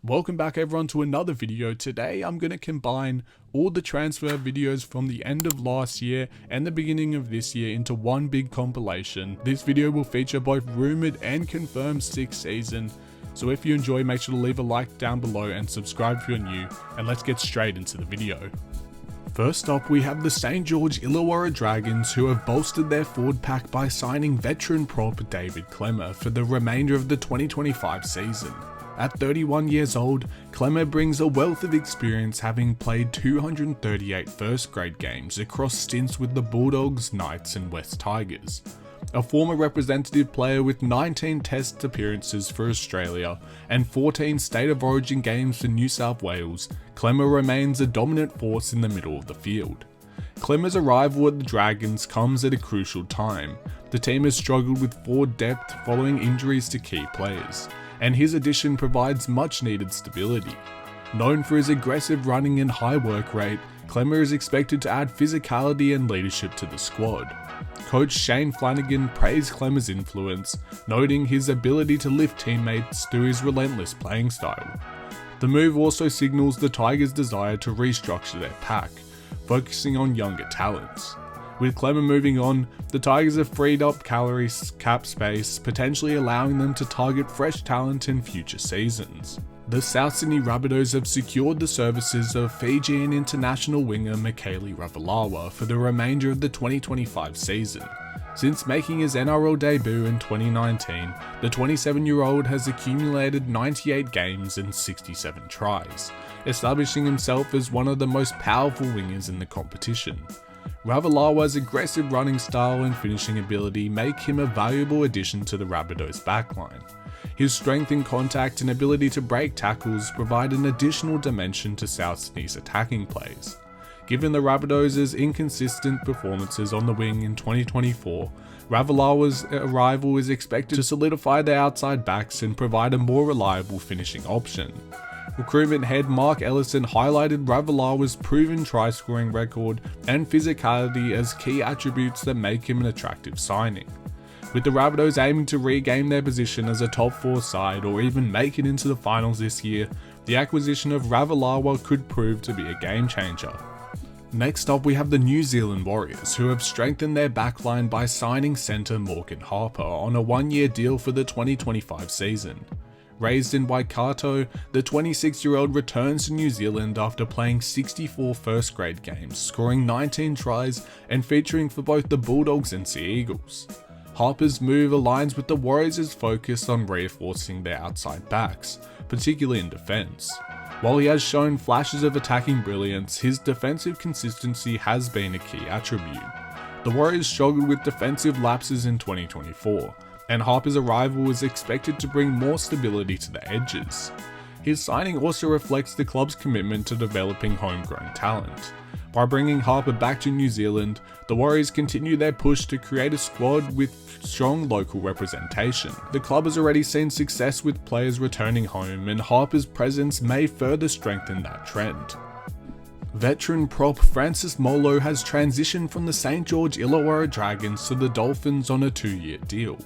Welcome back everyone to another video. Today I'm going to combine all the transfer videos from the end of last year and the beginning of this year into one big compilation. This video will feature both rumoured and confirmed 6th season. So if you enjoy, make sure to leave a like down below and subscribe if you're new, and let's get straight into the video. First up, we have the St. George Illawarra Dragons, who have bolstered their forward pack by signing veteran prop David Klemmer for the remainder of the 2025 season. At 31 years old, Klemmer brings a wealth of experience, having played 238 first grade games across stints with the Bulldogs, Knights and West Tigers. A former representative player with 19 test appearances for Australia and 14 State of Origin games for New South Wales, Klemmer remains a dominant force in the middle of the field. Klemmer's arrival at the Dragons comes at a crucial time. The team has struggled with forward depth following injuries to key players, and his addition provides much needed stability. Known for his aggressive running and high work rate, Klemmer is expected to add physicality and leadership to the squad. Coach Shane Flanagan praised Klemmer's influence, noting his ability to lift teammates through his relentless playing style. The move also signals the Tigers' desire to restructure their pack, focusing on younger talents. With Klemmer moving on, the Tigers have freed up cap space, potentially allowing them to target fresh talent in future seasons. The South Sydney Rabbitohs have secured the services of Fijian international winger Mikaele Ravalawa for the remainder of the 2025 season. Since making his NRL debut in 2019, the 27-year-old has accumulated 98 games and 67 tries, establishing himself as one of the most powerful wingers in the competition. Ravalawa's aggressive running style and finishing ability make him a valuable addition to the Rabbitohs backline. His strength in contact and ability to break tackles provide an additional dimension to South Sydney's attacking plays. Given the Rabbitohs' inconsistent performances on the wing in 2024, Ravalawa's arrival is expected to solidify their outside backs and provide a more reliable finishing option. Recruitment head Mark Ellison highlighted Ravalawa's proven try-scoring record and physicality as key attributes that make him an attractive signing. With the Rabbitohs aiming to regain their position as a top 4 side or even make it into the finals this year, the acquisition of Ravalawa could prove to be a game changer. Next up, we have the New Zealand Warriors, who have strengthened their backline by signing centre Morgan Harper on a 1-year deal for the 2025 season. Raised in Waikato, the 26-year-old returns to New Zealand after playing 64 first grade games, scoring 19 tries and featuring for both the Bulldogs and Sea Eagles. Harper's move aligns with the Warriors' focus on reinforcing their outside backs, particularly in defence. While he has shown flashes of attacking brilliance, his defensive consistency has been a key attribute. The Warriors struggled with defensive lapses in 2024, and Harper's arrival is expected to bring more stability to the edges. His signing also reflects the club's commitment to developing homegrown talent. By bringing Harper back to New Zealand, the Warriors continue their push to create a squad with strong local representation. The club has already seen success with players returning home, and Harper's presence may further strengthen that trend. Veteran prop Francis Molo has transitioned from the St. George Illawarra Dragons to the Dolphins on a 2-year deal.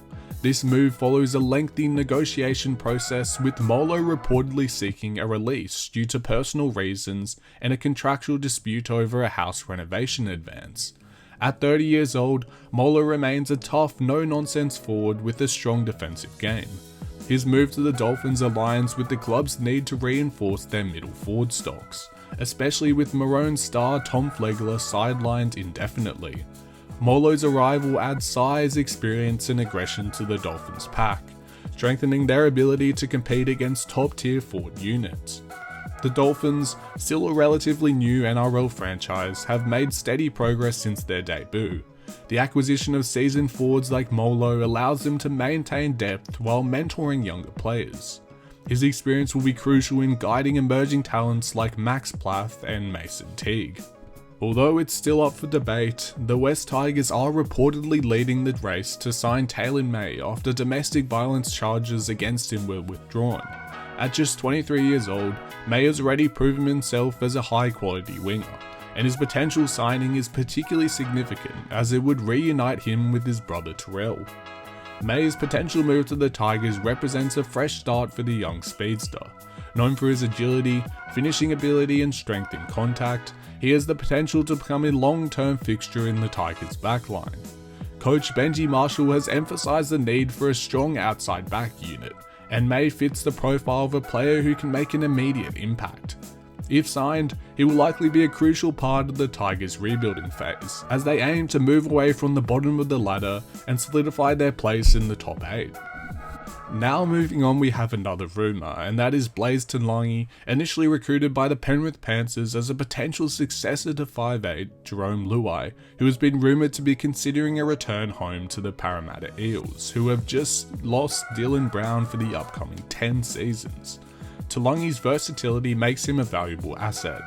This move follows a lengthy negotiation process, with Molo reportedly seeking a release due to personal reasons and a contractual dispute over a house renovation advance. At 30 years old, Molo remains a tough, no-nonsense forward with a strong defensive game. His move to the Dolphins aligns with the club's need to reinforce their middle forward stocks, especially with Maroon star Tom Flegler sidelined indefinitely. Molo's arrival adds size, experience and aggression to the Dolphins pack, strengthening their ability to compete against top-tier forward units. The Dolphins, still a relatively new NRL franchise, have made steady progress since their debut. The acquisition of seasoned forwards like Molo allows them to maintain depth while mentoring younger players. His experience will be crucial in guiding emerging talents like Max Plath and Mason Teague. Although it's still up for debate, the West Tigers are reportedly leading the race to sign Taylan May after domestic violence charges against him were withdrawn. At just 23 years old, May has already proven himself as a high-quality winger, and his potential signing is particularly significant as it would reunite him with his brother Terrell. May's potential move to the Tigers represents a fresh start for the young speedster, Known for his agility, finishing ability and strength in contact, he has the potential to become a long-term fixture in the Tigers' backline. Coach Benji Marshall has emphasised the need for a strong outside back unit, and May fits the profile of a player who can make an immediate impact. If signed, he will likely be a crucial part of the Tigers' rebuilding phase, as they aim to move away from the bottom of the ladder and solidify their place in the top 8. Now moving on, we have another rumour, and that is Blaze Talagi, initially recruited by the Penrith Panthers as a potential successor to 5'8" Jerome Luai, who has been rumoured to be considering a return home to the Parramatta Eels, who have just lost Dylan Brown for the upcoming 10 seasons. Talagi's versatility makes him a valuable asset,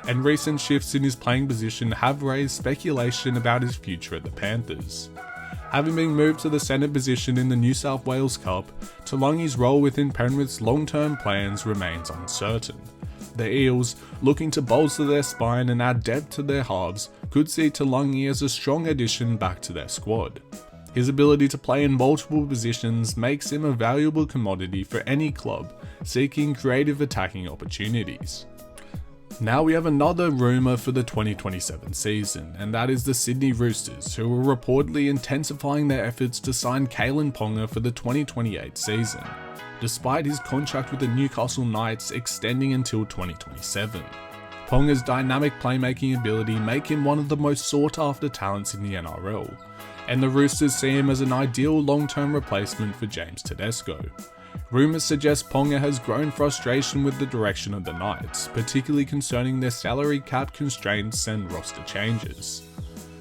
and recent shifts in his playing position have raised speculation about his future at the Panthers. Having been moved to the centre position in the New South Wales Cup, Talagi's role within Penrith's long-term plans remains uncertain. The Eels, looking to bolster their spine and add depth to their halves, could see Talagi as a strong addition back to their squad. His ability to play in multiple positions makes him a valuable commodity for any club seeking creative attacking opportunities. Now we have another rumour for the 2027 season, and that is the Sydney Roosters, who are reportedly intensifying their efforts to sign Kalyn Ponga for the 2028 season, despite his contract with the Newcastle Knights extending until 2027. Ponga's dynamic playmaking ability make him one of the most sought after talents in the NRL, and the Roosters see him as an ideal long-term replacement for James Tedesco. Rumours suggest Ponga has grown frustration with the direction of the Knights, particularly concerning their salary cap constraints and roster changes.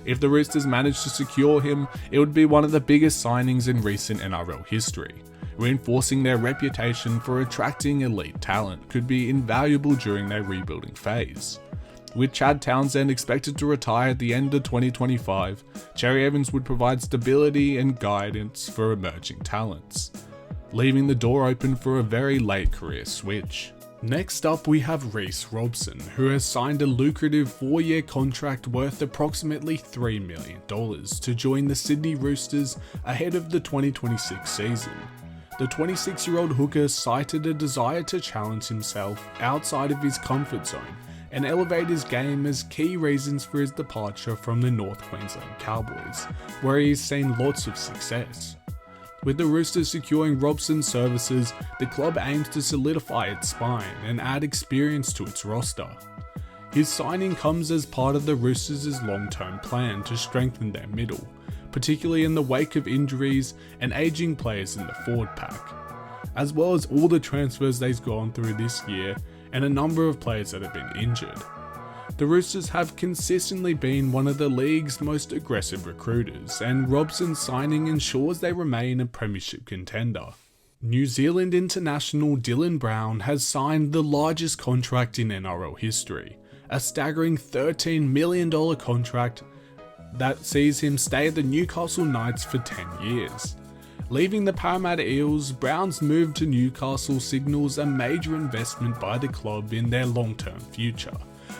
If the Roosters manage to secure him, it would be one of the biggest signings in recent NRL history. Reinforcing their reputation for attracting elite talent could be invaluable during their rebuilding phase. With Chad Townsend expected to retire at the end of 2025, Cherry Evans would provide stability and guidance for emerging talents, leaving the door open for a very late career switch. Next up we have Reece Robson, who has signed a lucrative 4-year contract worth approximately $3 million to join the Sydney Roosters ahead of the 2026 season. The 26-year-old hooker cited a desire to challenge himself outside of his comfort zone and elevate his game as key reasons for his departure from the North Queensland Cowboys, where he has seen lots of success. With the Roosters securing Robson's services, the club aims to solidify its spine and add experience to its roster. His signing comes as part of the Roosters' long-term plan to strengthen their middle, particularly in the wake of injuries and aging players in the forward pack, as well as all the transfers they've gone through this year and a number of players that have been injured. The Roosters have consistently been one of the league's most aggressive recruiters, and Robson's signing ensures they remain a premiership contender. New Zealand international Dylan Brown has signed the largest contract in NRL history, a staggering $13 million contract that sees him stay at the Newcastle Knights for 10 years. Leaving the Parramatta Eels, Brown's move to Newcastle signals a major investment by the club in their long-term future,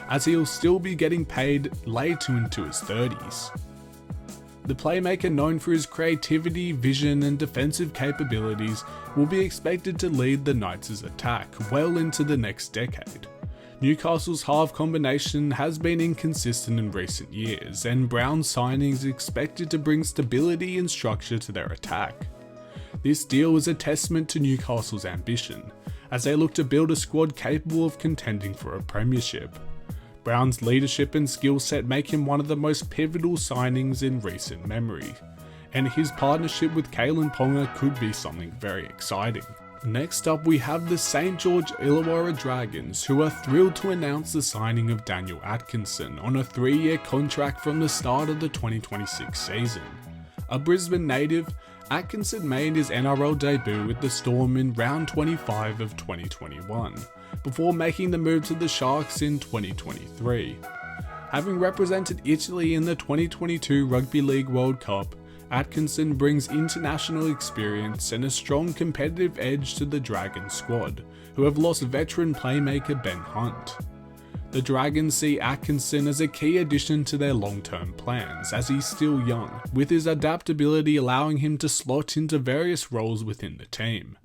as he'll still be getting paid later into his 30s. The playmaker, known for his creativity, vision and defensive capabilities, will be expected to lead the Knights' attack well into the next decade. Newcastle's half combination has been inconsistent in recent years, and Brown's signing is expected to bring stability and structure to their attack. This deal is a testament to Newcastle's ambition, as they look to build a squad capable of contending for a premiership. Brown's leadership and skill set make him one of the most pivotal signings in recent memory, and his partnership with Kalyn Ponga could be something very exciting. Next up we have the St. George Illawarra Dragons, who are thrilled to announce the signing of Daniel Atkinson on a 3-year contract from the start of the 2026 season. A Brisbane native, Atkinson made his NRL debut with the Storm in round 25 of 2021, before making the move to the Sharks in 2023. Having represented Italy in the 2022 Rugby League World Cup, Atkinson brings international experience and a strong competitive edge to the Dragons squad, who have lost veteran playmaker Ben Hunt. The Dragons see Atkinson as a key addition to their long-term plans, as he's still young, with his adaptability allowing him to slot into various roles within the team.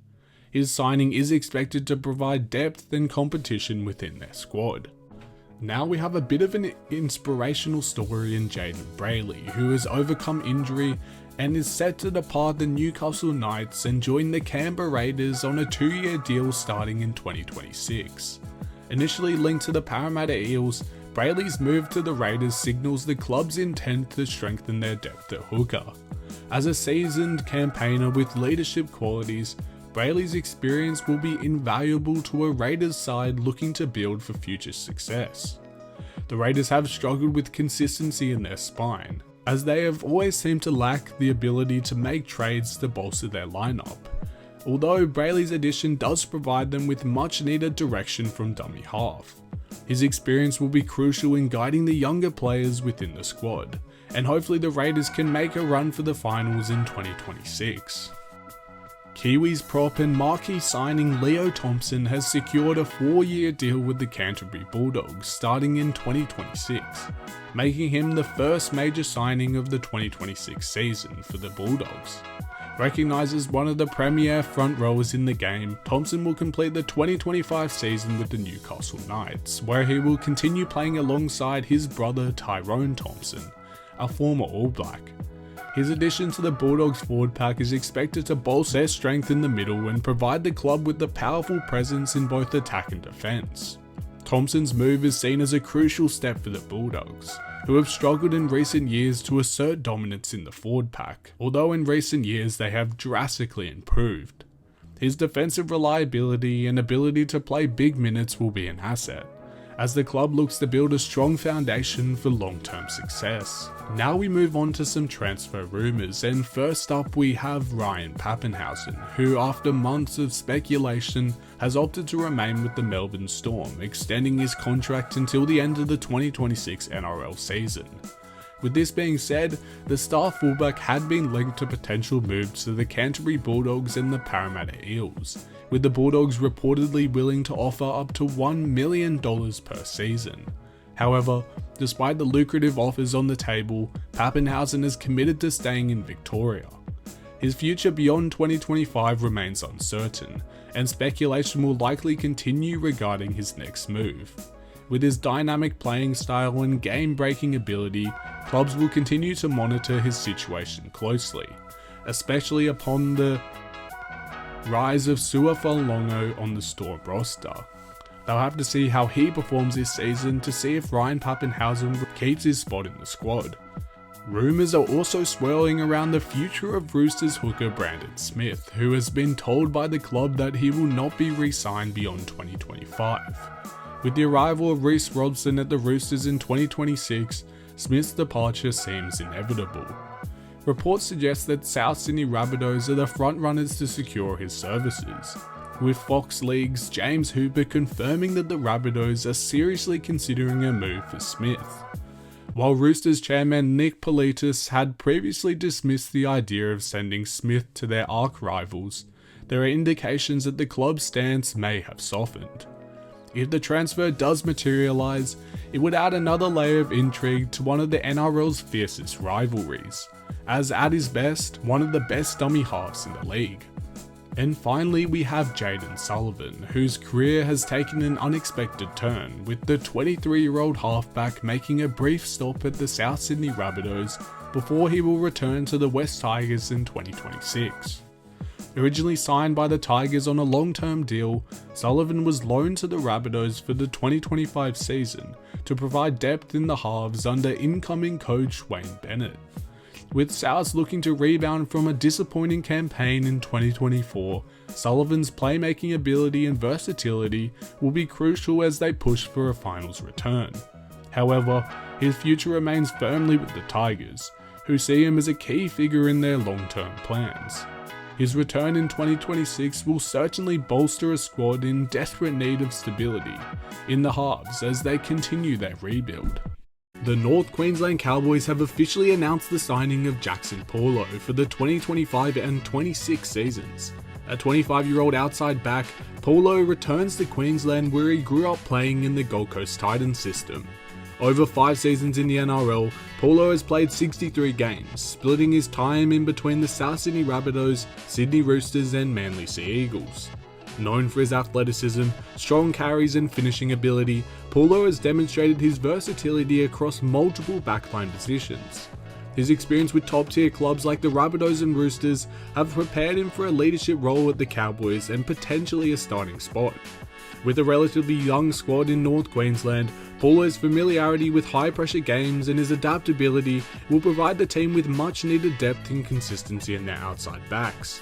His signing is expected to provide depth and competition within their squad. Now we have a bit of an inspirational story in Jayden Brailey, who has overcome injury and is set to depart the Newcastle Knights and join the Canberra Raiders on a 2-year deal starting in 2026. Initially linked to the Parramatta Eels, Brailey's move to the Raiders signals the club's intent to strengthen their depth at hooker. As a seasoned campaigner with leadership qualities, Brailey's experience will be invaluable to a Raiders side looking to build for future success. The Raiders have struggled with consistency in their spine, as they have always seemed to lack the ability to make trades to bolster their lineup, although Brailey's addition does provide them with much needed direction from dummy half. His experience will be crucial in guiding the younger players within the squad, and hopefully the Raiders can make a run for the finals in 2026. Kiwis prop and marquee signing Leo Thompson has secured a 4-year deal with the Canterbury Bulldogs starting in 2026, making him the first major signing of the 2026 season for the Bulldogs. Recognised as one of the premier front rowers in the game, Thompson will complete the 2025 season with the Newcastle Knights, where he will continue playing alongside his brother Tyrone Thompson, a former All Black. His addition to the Bulldogs forward pack is expected to bolster their strength in the middle and provide the club with a powerful presence in both attack and defence. Thompson's move is seen as a crucial step for the Bulldogs, who have struggled in recent years to assert dominance in the forward pack, although in recent years they have drastically improved. His defensive reliability and ability to play big minutes will be an asset, as the club looks to build a strong foundation for long-term success. Now we move on to some transfer rumours, and first up we have Ryan Papenhuyzen, who after months of speculation has opted to remain with the Melbourne Storm, extending his contract until the end of the 2026 NRL season. With this being said, the star fullback had been linked to potential moves to the Canterbury Bulldogs and the Parramatta Eels, with the Bulldogs reportedly willing to offer up to $1 million per season. However, despite the lucrative offers on the table, Papenhuyzen is committed to staying in Victoria. His future beyond 2025 remains uncertain, and speculation will likely continue regarding his next move. With his dynamic playing style and game-breaking ability, clubs will continue to monitor his situation closely, especially upon the rise of Su'a on the Storm roster. They'll have to see how he performs this season to see if Ryan Papenhuyzen keeps his spot in the squad. Rumours are also swirling around the future of Roosters hooker Brandon Smith, who has been told by the club that he will not be re-signed beyond 2025. With the arrival of Reece Robson at the Roosters in 2026, Smith's departure seems inevitable. Reports suggest that South Sydney Rabbitohs are the frontrunners to secure his services, with Fox League's James Hooper confirming that the Rabbitohs are seriously considering a move for Smith. While Roosters chairman Nick Politis had previously dismissed the idea of sending Smith to their arch-rivals, there are indications that the club's stance may have softened. If the transfer does materialise, it would add another layer of intrigue to one of the NRL's fiercest rivalries, as at his best, one of the best dummy halves in the league. And finally we have Jayden Sullivan, whose career has taken an unexpected turn, with the 23-year-old halfback making a brief stop at the South Sydney Rabbitohs before he will return to the West Tigers in 2026. Originally signed by the Tigers on a long-term deal, Sullivan was loaned to the Rabbitohs for the 2025 season to provide depth in the halves under incoming coach Wayne Bennett. With Souths looking to rebound from a disappointing campaign in 2024, Sullivan's playmaking ability and versatility will be crucial as they push for a finals return. However, his future remains firmly with the Tigers, who see him as a key figure in their long-term plans. His return in 2026 will certainly bolster a squad in desperate need of stability in the halves as they continue their rebuild. The North Queensland Cowboys have officially announced the signing of Jackson Paulo for the 2025 and 26 seasons. A 25-year-old outside back, Paulo returns to Queensland where he grew up playing in the Gold Coast Titans system. Over 5 seasons in the NRL, Paulo has played 63 games, splitting his time in between the South Sydney Rabbitohs, Sydney Roosters and Manly Sea Eagles. Known for his athleticism, strong carries and finishing ability, Paulo has demonstrated his versatility across multiple backline positions. His experience with top-tier clubs like the Rabbitohs and Roosters have prepared him for a leadership role at the Cowboys and potentially a starting spot. With a relatively young squad in North Queensland, Paulo's familiarity with high-pressure games and his adaptability will provide the team with much-needed depth and consistency in their outside backs.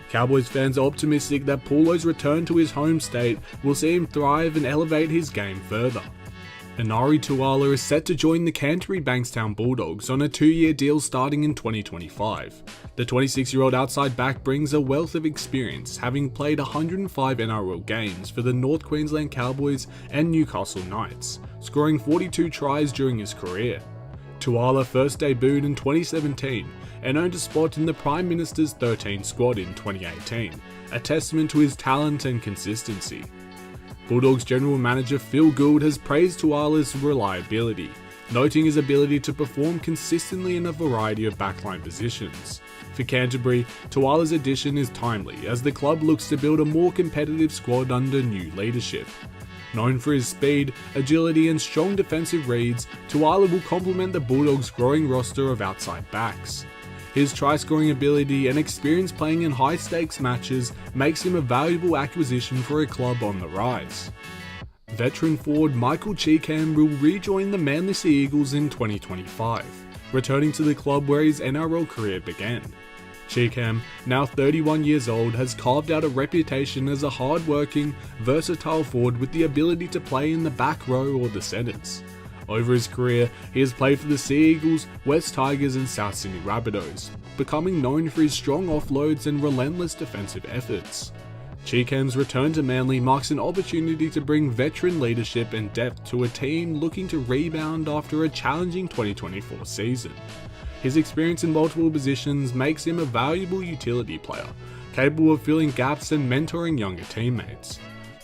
Cowboys fans are optimistic that Paulo's return to his home state will see him thrive and elevate his game further. Enari Tuala is set to join the Canterbury Bankstown Bulldogs on a 2-year deal starting in 2025. The 26-year-old outside back brings a wealth of experience, having played 105 NRL games for the North Queensland Cowboys and Newcastle Knights, scoring 42 tries during his career. Tuala first debuted in 2017 and earned a spot in the Prime Minister's 13 squad in 2018, a testament to his talent and consistency. Bulldogs General Manager Phil Gould has praised Tuala's reliability, noting his ability to perform consistently in a variety of backline positions. For Canterbury, Tuala's addition is timely as the club looks to build a more competitive squad under new leadership. Known for his speed, agility and strong defensive reads, Tuala will complement the Bulldogs' growing roster of outside backs. His try-scoring ability and experience playing in high-stakes matches makes him a valuable acquisition for a club on the rise. Veteran forward Michael Chee Kam will rejoin the Manly Sea Eagles in 2025, returning to the club where his NRL career began. Chee Kam, now 31 years old, has carved out a reputation as a hard-working, versatile forward with the ability to play in the back row or the centres. Over his career, he has played for the Sea Eagles, West Tigers and South Sydney Rabbitohs, becoming known for his strong offloads and relentless defensive efforts. Chee Kam's return to Manly marks an opportunity to bring veteran leadership and depth to a team looking to rebound after a challenging 2024 season. His experience in multiple positions makes him a valuable utility player, capable of filling gaps and mentoring younger teammates.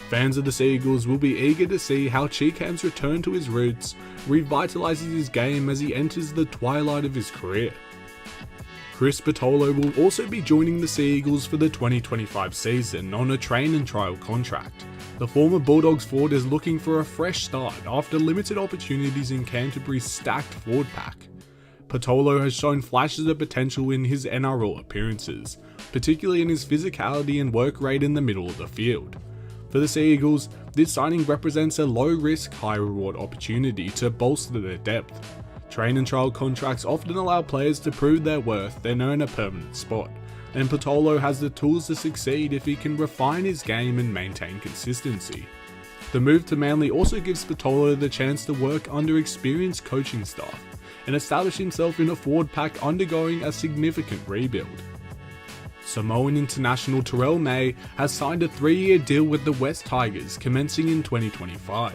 Fans of the Sea Eagles will be eager to see how Chee Kam's return to his roots revitalises his game as he enters the twilight of his career. Chris Patolo will also be joining the Sea Eagles for the 2025 season on a train and trial contract. The former Bulldogs forward is looking for a fresh start after limited opportunities in Canterbury's stacked forward pack. Patolo has shown flashes of potential in his NRL appearances, particularly in his physicality and work rate in the middle of the field. For the Sea Eagles, this signing represents a low-risk, high-reward opportunity to bolster their depth. Train and trial contracts often allow players to prove their worth and earn a permanent spot, and Patolo has the tools to succeed if he can refine his game and maintain consistency. The move to Manly also gives Patolo the chance to work under experienced coaching staff and establish himself in a forward pack undergoing a significant rebuild. Samoan international Terrell May has signed a 3-year deal with the West Tigers commencing in 2025.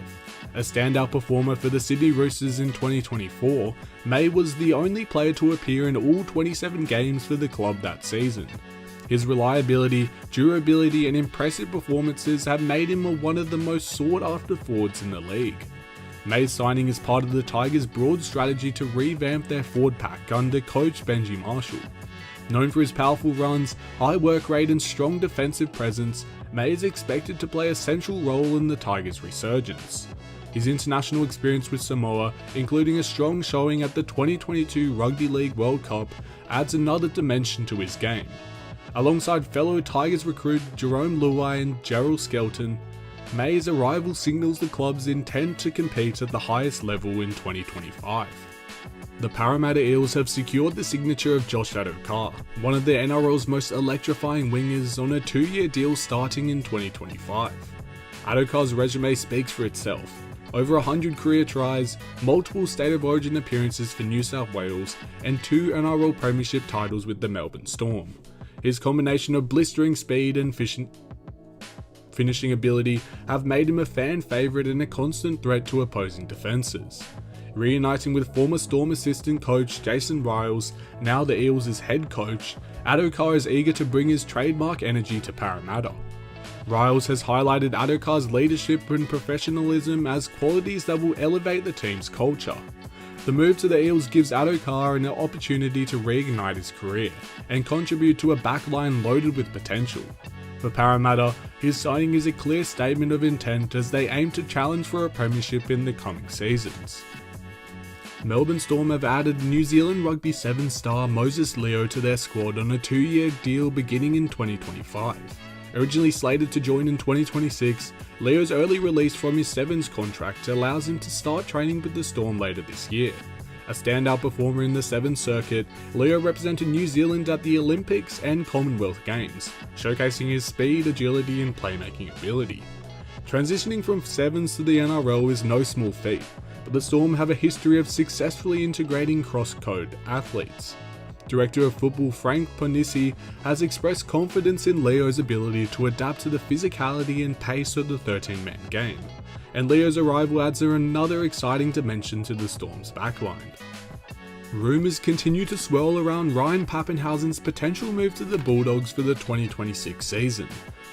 A standout performer for the Sydney Roosters in 2024, May was the only player to appear in all 27 games for the club that season. His reliability, durability and impressive performances have made him one of the most sought-after forwards in the league. May's signing is part of the Tigers' broad strategy to revamp their forward pack under coach Benji Marshall. Known for his powerful runs, high work rate and strong defensive presence, May is expected to play a central role in the Tigers' resurgence. His international experience with Samoa, including a strong showing at the 2022 Rugby League World Cup, adds another dimension to his game. Alongside fellow Tigers recruit Jerome Luai and Gerald Skelton, May's arrival signals the club's intent to compete at the highest level in 2025. The Parramatta Eels have secured the signature of Josh Addo-Carr, one of the NRL's most electrifying wingers, on a 2-year deal starting in 2025. Addo-Carr's resume speaks for itself. Over 100 career tries, multiple State of Origin appearances for New South Wales, and 2 NRL Premiership titles with the Melbourne Storm. His combination of blistering speed and finishing ability have made him a fan favourite and a constant threat to opposing defences. Reuniting with former Storm assistant coach Jason Riles, now the Eels' head coach, Addo-Carr is eager to bring his trademark energy to Parramatta. Riles has highlighted Addo-Carr's leadership and professionalism as qualities that will elevate the team's culture. The move to the Eels gives Addo-Carr an opportunity to reignite his career and contribute to a backline loaded with potential. For Parramatta, his signing is a clear statement of intent as they aim to challenge for a premiership in the coming seasons. Melbourne Storm have added New Zealand Rugby 7 star Moses Leo to their squad on a 2-year deal beginning in 2025. Originally slated to join in 2026, Leo's early release from his Sevens contract allows him to start training with the Storm later this year. A standout performer in the Sevens circuit, Leo represented New Zealand at the Olympics and Commonwealth Games, showcasing his speed, agility and playmaking ability. Transitioning from Sevens to the NRL is no small feat, but the Storm have a history of successfully integrating cross-code athletes. Director of Football Frank Ponisi has expressed confidence in Leo's ability to adapt to the physicality and pace of the 13-man game, and Leo's arrival adds another exciting dimension to the Storm's backline. Rumours continue to swirl around Ryan Papenhuyzen's potential move to the Bulldogs for the 2026 season.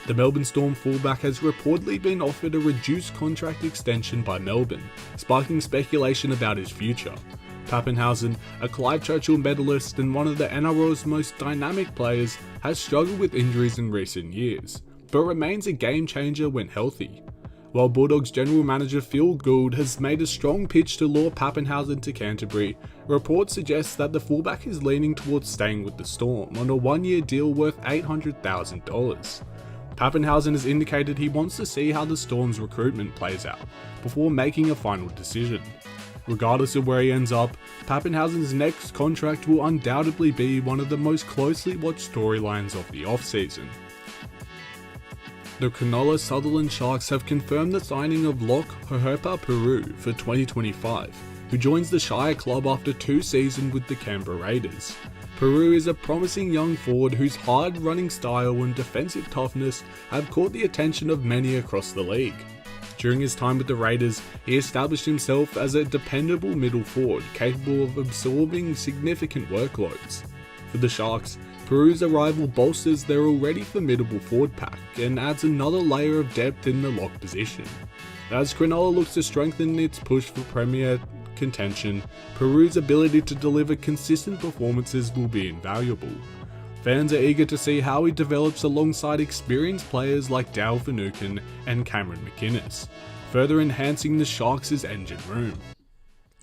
The Melbourne Storm fullback has reportedly been offered a reduced contract extension by Melbourne, sparking speculation about his future. Papenhuyzen, a Clive Churchill medalist and one of the NRL's most dynamic players, has struggled with injuries in recent years, but remains a game changer when healthy. While Bulldogs general manager Phil Gould has made a strong pitch to lure Papenhuyzen to Canterbury, reports suggest that the fullback is leaning towards staying with the Storm on a 1-year deal worth $800,000. Papenhuyzen has indicated he wants to see how the Storm's recruitment plays out before making a final decision. Regardless of where he ends up, Papenhuyzen's next contract will undoubtedly be one of the most closely watched storylines of the off-season. The Cronulla Sutherland Sharks have confirmed the signing of Lochi Peru for 2025, who joins the Shire club after 2 seasons with the Canberra Raiders. Peru is a promising young forward whose hard-running style and defensive toughness have caught the attention of many across the league. During his time with the Raiders, he established himself as a dependable middle forward capable of absorbing significant workloads. For the Sharks, Peru's arrival bolsters their already formidable forward pack and adds another layer of depth in the lock position. As Cronulla looks to strengthen its push for premier contention, Peru's ability to deliver consistent performances will be invaluable. Fans are eager to see how he develops alongside experienced players like Dale Finucane and Cameron McInnes, further enhancing the Sharks' engine room.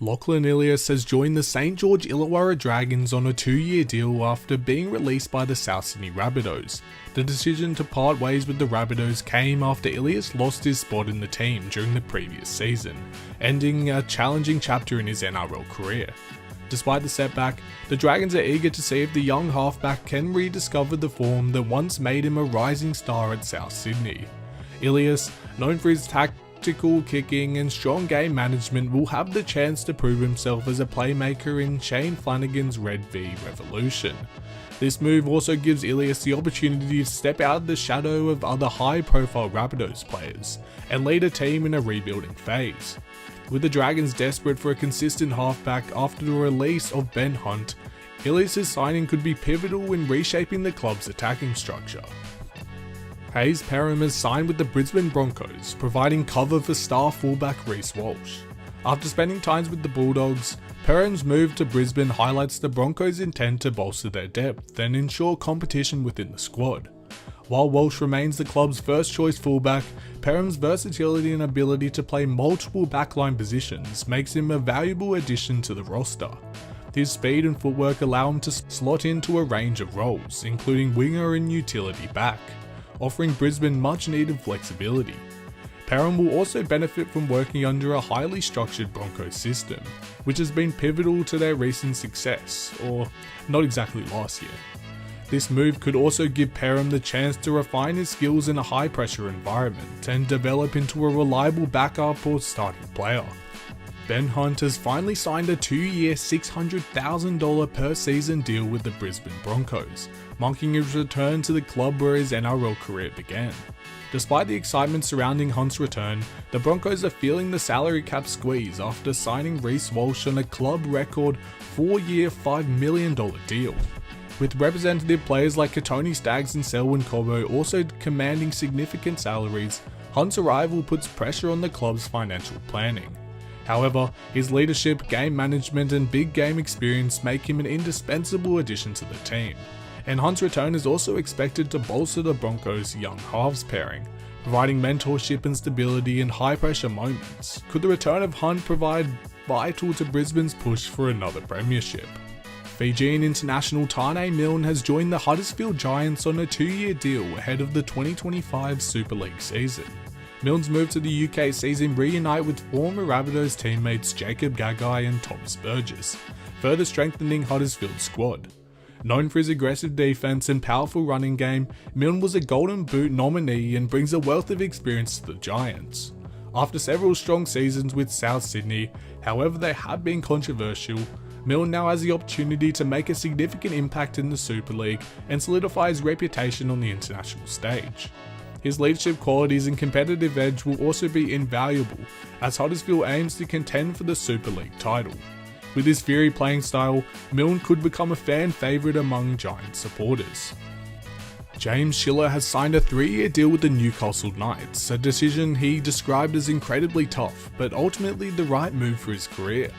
Lachlan Ilias has joined the St George Illawarra Dragons on a 2-year deal after being released by the South Sydney Rabbitohs. The decision to part ways with the Rabbitohs came after Ilias lost his spot in the team during the previous season, ending a challenging chapter in his NRL career. Despite the setback, the Dragons are eager to see if the young halfback can rediscover the form that once made him a rising star at South Sydney. Ilias, known for his tactical kicking and strong game management, will have the chance to prove himself as a playmaker in Shane Flanagan's Red V Revolution. This move also gives Ilias the opportunity to step out of the shadow of other high-profile Rabbitohs players and lead a team in a rebuilding phase. With the Dragons desperate for a consistent halfback after the release of Ben Hunt, Ilias' signing could be pivotal in reshaping the club's attacking structure. Hayze has signed with the Brisbane Broncos, providing cover for star fullback Reece Walsh. After spending time with the Bulldogs, Perham's move to Brisbane highlights the Broncos' intent to bolster their depth and ensure competition within the squad. While Walsh remains the club's first-choice fullback, Perham's versatility and ability to play multiple backline positions makes him a valuable addition to the roster. His speed and footwork allow him to slot into a range of roles, including winger and utility back, offering Brisbane much-needed flexibility. Perham will also benefit from working under a highly structured Broncos system, which has been pivotal to their recent success, or not exactly last year. This move could also give Perham the chance to refine his skills in a high-pressure environment and develop into a reliable backup or starting player. Ben Hunt has finally signed a 2-year $600,000 per season deal with the Brisbane Broncos, marking his return to the club where his NRL career began. Despite the excitement surrounding Hunt's return, the Broncos are feeling the salary cap squeeze after signing Reece Walsh on a club record 4-year $5 million deal. With representative players like Katoni Staggs and Selwyn Cobbo also commanding significant salaries, Hunt's arrival puts pressure on the club's financial planning. However, his leadership, game management and big game experience make him an indispensable addition to the team. and Hunt's return is also expected to bolster the Broncos' young halves pairing, providing mentorship and stability in high-pressure moments. Could the return of Hunt provide vital to Brisbane's push for another premiership? Fijian international Taane Milne has joined the Huddersfield Giants on a 2-year deal ahead of the 2025 Super League season. Milne's move to the UK sees him reunite with former Rabbitohs teammates Jacob Gagai and Thomas Burgess, further strengthening Huddersfield's squad. Known for his aggressive defense and powerful running game, Milne was a Golden Boot nominee and brings a wealth of experience to the Giants. After several strong seasons with South Sydney, however they have been controversial, Milne now has the opportunity to make a significant impact in the Super League and solidify his reputation on the international stage. His leadership qualities and competitive edge will also be invaluable as Huddersfield aims to contend for the Super League title. With his fiery playing style, Milne could become a fan favourite among Giants supporters. James Schiller has signed a 3-year deal with the Newcastle Knights, a decision he described as incredibly tough, but ultimately the right move for his career.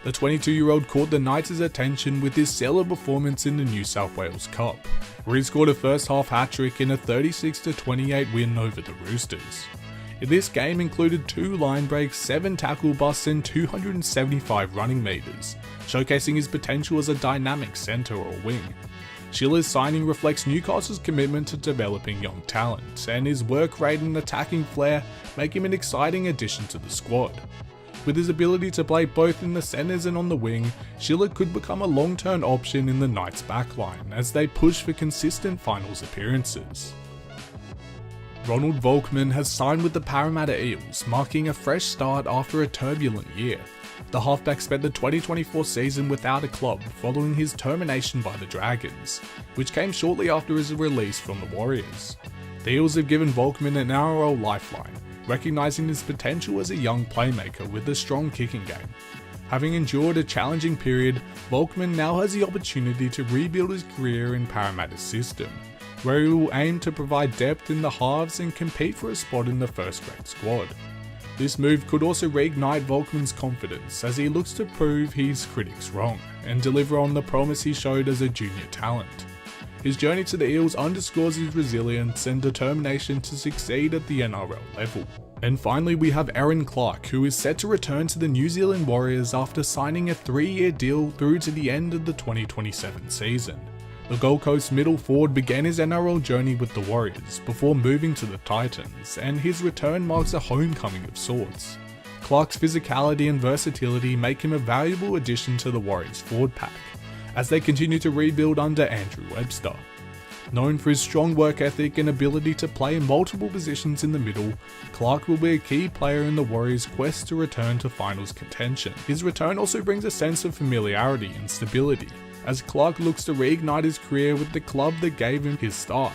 The 22-year-old caught the Knights' attention with his stellar performance in the New South Wales Cup, where he scored a first-half hat-trick in a 36-28 win over the Roosters. This game included 2 line breaks, 7 tackle busts and 275 running metres, showcasing his potential as a dynamic centre or wing. Schiller's signing reflects Newcastle's commitment to developing young talent, and his work rate and attacking flair make him an exciting addition to the squad. With his ability to play both in the centres and on the wing, Schiller could become a long-term option in the Knights' backline as they push for consistent finals appearances. Ronald Volkman has signed with the Parramatta Eels, marking a fresh start after a turbulent year. The halfback spent the 2024 season without a club following his termination by the Dragons, which came shortly after his release from the Warriors. The Eels have given Volkman an NRL lifeline, recognising his potential as a young playmaker with a strong kicking game. Having endured a challenging period, Volkman now has the opportunity to rebuild his career in Parramatta's system, where he will aim to provide depth in the halves and compete for a spot in the first-grade squad. This move could also reignite Volkman's confidence as he looks to prove his critics wrong and deliver on the promise he showed as a junior talent. His journey to the Eels underscores his resilience and determination to succeed at the NRL level. And finally we have Erin Clark, who is set to return to the New Zealand Warriors after signing a 3-year deal through to the end of the 2027 season. The Gold Coast middle forward began his NRL journey with the Warriors before moving to the Titans, and his return marks a homecoming of sorts. Clark's physicality and versatility make him a valuable addition to the Warriors forward pack, as they continue to rebuild under Andrew Webster. Known for his strong work ethic and ability to play multiple positions in the middle, Clark will be a key player in the Warriors' quest to return to finals contention. His return also brings a sense of familiarity and stability, as Clark looks to reignite his career with the club that gave him his start.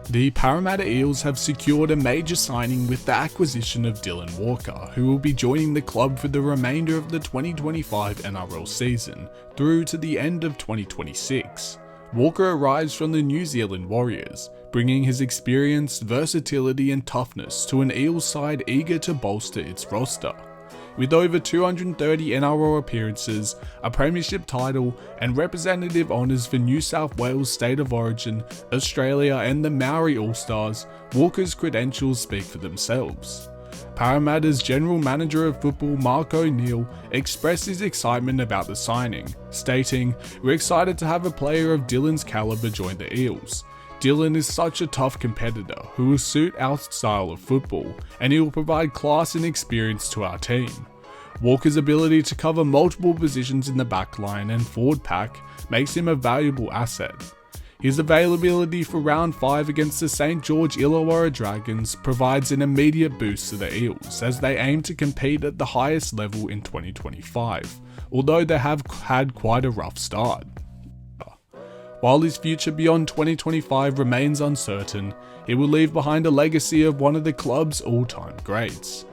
The Parramatta Eels have secured a major signing with the acquisition of Dylan Walker, who will be joining the club for the remainder of the 2025 NRL season, through to the end of 2026. Walker arrives from the New Zealand Warriors, bringing his experience, versatility and toughness to an Eels side eager to bolster its roster. With over 230 NRL appearances, a premiership title, and representative honours for New South Wales State of Origin, Australia and the Maori All-Stars, Walker's credentials speak for themselves. Parramatta's General Manager of Football Mark O'Neill expressed his excitement about the signing, stating, "We're excited to have a player of Dylan's calibre join the Eels. Dylan is such a tough competitor who will suit our style of football, and he will provide class and experience to our team." Walker's ability to cover multiple positions in the backline and forward pack makes him a valuable asset. His availability for round 5 against the St. George Illawarra Dragons provides an immediate boost to the Eels as they aim to compete at the highest level in 2025, although they have had quite a rough start. While his future beyond 2025 remains uncertain, he will leave behind a legacy of one of the club's all-time greats.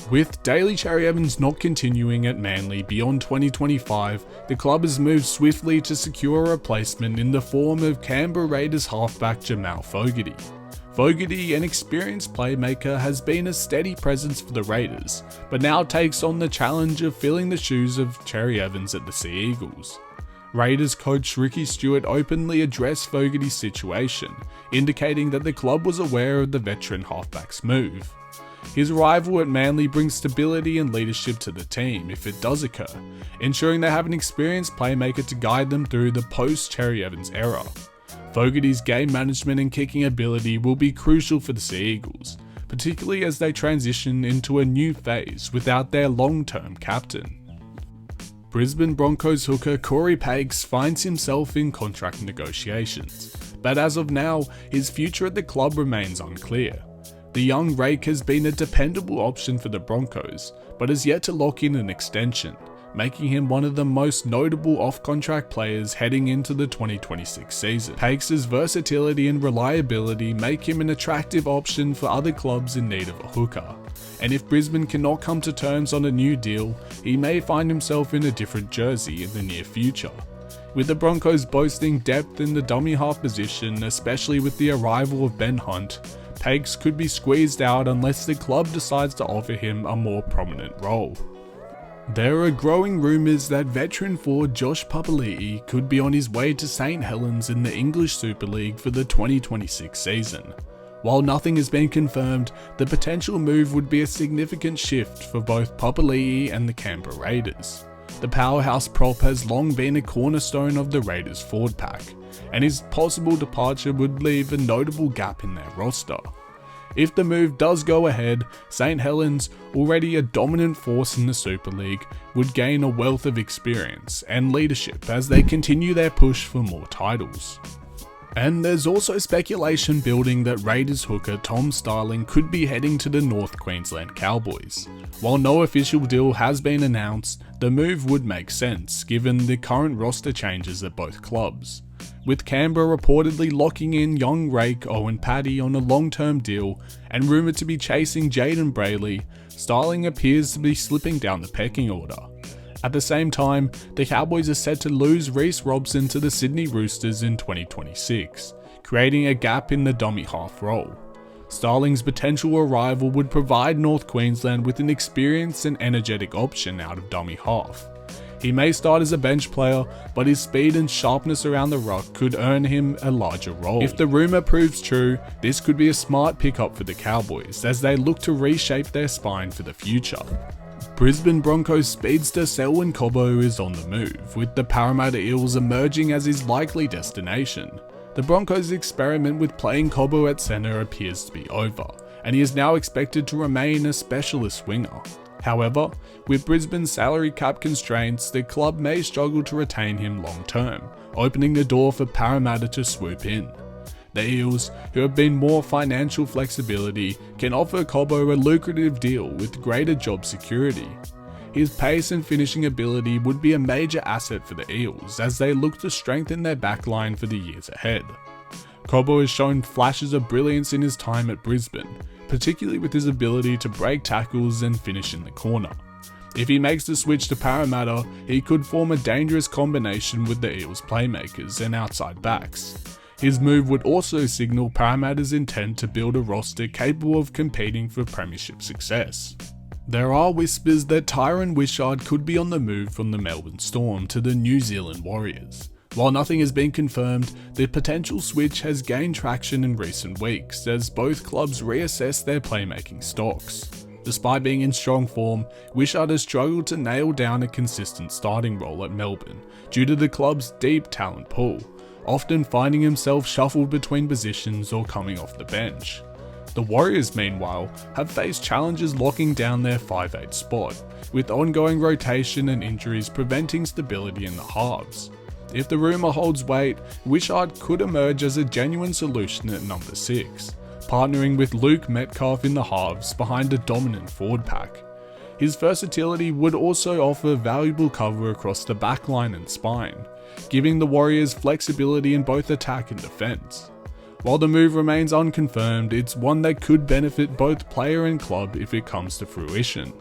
With Daly Cherry-Evans not continuing at Manly beyond 2025, the club has moved swiftly to secure a replacement in the form of Canberra Raiders halfback Jamal Fogarty. Fogarty, an experienced playmaker, has been a steady presence for the Raiders, but now takes on the challenge of filling the shoes of Cherry-Evans at the Sea Eagles. Raiders coach Ricky Stuart openly addressed Fogarty's situation, indicating that the club was aware of the veteran halfback's move. His arrival at Manly brings stability and leadership to the team if it does occur, ensuring they have an experienced playmaker to guide them through the post-Cherry Evans era. Fogarty's game management and kicking ability will be crucial for the Sea Eagles, particularly as they transition into a new phase without their long-term captain. Brisbane Broncos hooker Cory Paix finds himself in contract negotiations, but as of now, his future at the club remains unclear. The young rake has been a dependable option for the Broncos, but has yet to lock in an extension, making him one of the most notable off-contract players heading into the 2026 season. Paix's versatility and reliability make him an attractive option for other clubs in need of a hooker, and if Brisbane cannot come to terms on a new deal, he may find himself in a different jersey in the near future. With the Broncos boasting depth in the dummy half position, especially with the arrival of Ben Hunt, Paix could be squeezed out unless the club decides to offer him a more prominent role. There are growing rumours that veteran forward Josh Papali'i could be on his way to St Helens in the English Super League for the 2026 season. While nothing has been confirmed, the potential move would be a significant shift for both Papali'i and the Canberra Raiders. The powerhouse prop has long been a cornerstone of the Raiders' forward pack, and his possible departure would leave a notable gap in their roster. If the move does go ahead, St Helens, already a dominant force in the Super League, would gain a wealth of experience and leadership as they continue their push for more titles. And there's also speculation building that Raiders hooker Tom Starling could be heading to the North Queensland Cowboys. While no official deal has been announced, the move would make sense given the current roster changes at both clubs. With Canberra reportedly locking in young rake Owen Paddy on a long-term deal and rumoured to be chasing Jayden Brailey, Starling appears to be slipping down the pecking order. At the same time, the Cowboys are set to lose Reece Robson to the Sydney Roosters in 2026, creating a gap in the dummy half role. Starling's potential arrival would provide North Queensland with an experienced and energetic option out of dummy half. He may start as a bench player, but his speed and sharpness around the ruck could earn him a larger role. If the rumour proves true, this could be a smart pickup for the Cowboys as they look to reshape their spine for the future. Brisbane Broncos speedster Selwyn Cobbo is on the move, with the Parramatta Eels emerging as his likely destination. The Broncos' experiment with playing Cobbo at centre appears to be over, and he is now expected to remain a specialist winger. However, with Brisbane's salary cap constraints, the club may struggle to retain him long term, opening the door for Parramatta to swoop in. The Eels, who have been more financial flexibility, can offer Cobbo a lucrative deal with greater job security. His pace and finishing ability would be a major asset for the Eels as they look to strengthen their backline for the years ahead. Cobbo has shown flashes of brilliance in his time at Brisbane, particularly with his ability to break tackles and finish in the corner. If he makes the switch to Parramatta, he could form a dangerous combination with the Eels' playmakers and outside backs. His move would also signal Parramatta's intent to build a roster capable of competing for premiership success. There are whispers that Tyran Wishart could be on the move from the Melbourne Storm to the New Zealand Warriors. While nothing has been confirmed, the potential switch has gained traction in recent weeks as both clubs reassess their playmaking stocks. Despite being in strong form, Wishart has struggled to nail down a consistent starting role at Melbourne due to the club's deep talent pool, often finding himself shuffled between positions or coming off the bench. The Warriors, meanwhile, have faced challenges locking down their 5'8" spot, with ongoing rotation and injuries preventing stability in the halves. If the rumour holds weight, Wishart could emerge as a genuine solution at number 6, partnering with Luke Metcalf in the halves behind a dominant forward pack. His versatility would also offer valuable cover across the backline and spine, giving the Warriors flexibility in both attack and defence. While the move remains unconfirmed, it's one that could benefit both player and club if it comes to fruition.